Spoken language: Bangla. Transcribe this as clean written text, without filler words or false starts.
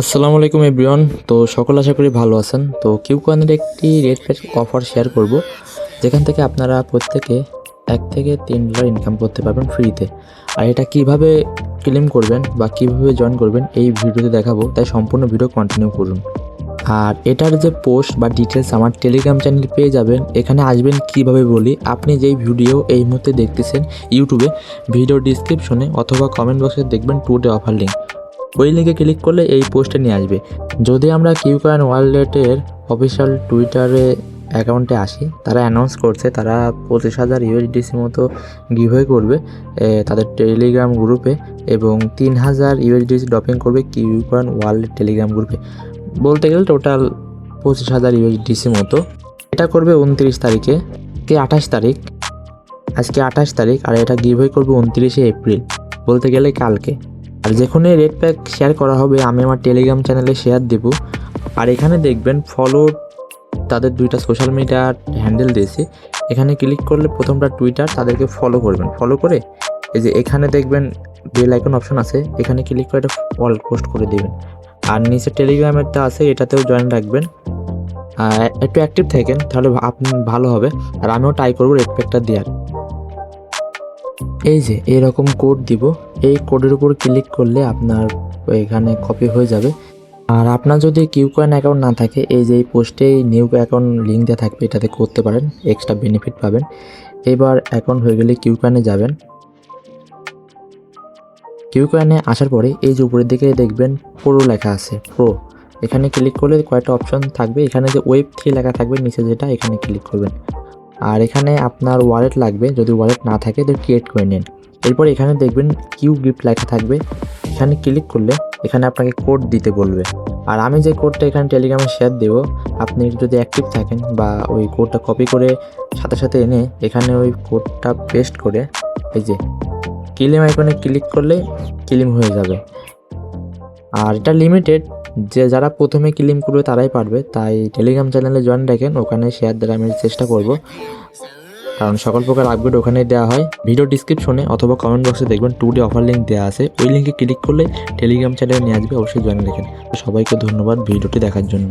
আসসালামু আলাইকুম এভরিওয়ান। তো সকল আশা করি ভালো আছেন। তো কিউকয়েনের একটি রেট প্যাক অফার শেয়ার করব, যেখান থেকে আপনারা প্রত্যেকে $1 থেকে $3 ইনকাম করতে পারবেন ফ্রিতে। আর এটা কিভাবে ক্লেম করবেন বা কিভাবে জয়েন করবেন এই ভিডিওতে দেখাবো, তাই সম্পূর্ণ ভিডিও কন্টিনিউ করুন। আর এটার যে পোস্ট বা ডিটেলস আমার টেলিগ্রাম চ্যানেলে পেয়ে যাবেন। এখানে আসবেন কিভাবে বলি, আপনি যেই ভিডিও এই মুহূর্তে দেখতেছেন ইউটিউবে, ভিডিও ডিসক্রিপশনে অথবা কমেন্ট বক্সে দেখবেন টুডে অফার লিঙ্ক। ওই লিঙ্কে ক্লিক করলে এই পোস্টে নিয়ে আসবে। যদি আমরা কিউকয়েন ওয়ালেটের অফিসিয়াল টুইটারে অ্যাকাউন্টে আসি, তারা অ্যানাউন্স করছে তারা 25,000 ইউএসডিসি মতো গিভওয়ে করবে তাদের টেলিগ্রাম গ্রুপে, এবং 3,000 ইউএসডিসি ড্রপিং করবে কিউকয়েন ওয়ালেট টেলিগ্রাম গ্রুপে। বলতে গেলে টোটাল 25,000 ইউএসডিসি মতো। এটা করবে 29 তারিখে, কি 28 তারিখ, আজকে 28 তারিখ, আর এটা গিভওয়ে করবে 29শে এপ্রিল, বলতে গেলে কালকে। আর যখনই রেড প্যাক শেয়ার করা হবে আমি আমার টেলিগ্রাম চ্যানেলে শেয়ার দেব। আর এখানে দেখবেন ফলো, তাদের 2টা সোশ্যাল মিডিয়া হ্যান্ডেল দিয়েছে। এখানে ক্লিক করলে প্রথমটা টুইটার, তাদেরকে ফলো করবেন। ফলো করে এই যে এখানে দেখবেন বেল আইকন অপশন আছে, এখানে ক্লিক করে এটা অল পোস্ট করে দেবেন। আর নিচে টেলিগ্রামেরটা আছে, এটাতেও জয়েন রাখবেন। একটু অ্যাক্টিভ থাকেন, তাহলে আপনি ভালো হবে। আর আমিও ট্রাই করবো রেড প্যাকটা দেওয়ার। এই যে এরকম কোড দিব, এই কোডের উপর ক্লিক করলে আপনার এখানে কপি হয়ে যাবে। আর আপনার যদি কিউকয়েন অ্যাকাউন্ট না থাকে, এই যে এই পোস্টে নিউ অ্যাকাউন্ট লিঙ্ক দেওয়া থাকবে, এটাতে করতে পারেন, এক্সট্রা বেনিফিট পাবেন। এবার অ্যাকাউন্ট হয়ে গেলে কিউকয়েনে যাবেন। কিউকয়েনে আসার পরে এই যে উপরের দিকে দেখবেন প্রো লেখা আছে, প্রো, এখানে ক্লিক করলে কয়েকটা অপশন থাকবে। এখানে যে Web3 লেখা থাকবে নিচে, যেটা এখানে ক্লিক করবেন। আর এখানে আপনার ওয়ালেট লাগবে, যদি ওয়ালেট না থাকে তো ক্রিয়েট করে নিন। এরপর এখানে দেখবেন কিউ গিফট লেখা থাকবে, এখানে ক্লিক করলে এখানে আপনাকে কোড দিতে বলবে। আর আমি যে কোডটা এখানে টেলিগ্রামে শেয়ার দেবো, আপনি যদি অ্যাক্টিভ থাকেন বা ওই কোডটা কপি করে সাথে সাথে এনে এখানে ওই কোডটা পেস্ট করে এই যে ক্লেম আইকনে ক্লিক করলে ক্লেম হয়ে যাবে। আর এটা লিমিটেড, যে যারা প্রথমে ক্লেম করবে তারাই পারবে। তাই টেলিগ্রাম চ্যানেলে জয়েন রাখেন, ওখানে শেয়ার দেওয়ার আমি চেষ্টা করব, কারণ সকল প্রকার আপডেট ওখানেই দেওয়া হয়। ভিডিও ডিসক্রিপশনে অথবা কমেন্ট বক্সে দেখবেন টুডে অফার লিঙ্ক দেওয়া আছে, ওই লিঙ্কে ক্লিক করলে টেলিগ্রাম চ্যানেলে নিয়ে আসবে। অবশ্যই জয়েন রাখেন। সবাইকে ধন্যবাদ ভিডিওটি দেখার জন্য।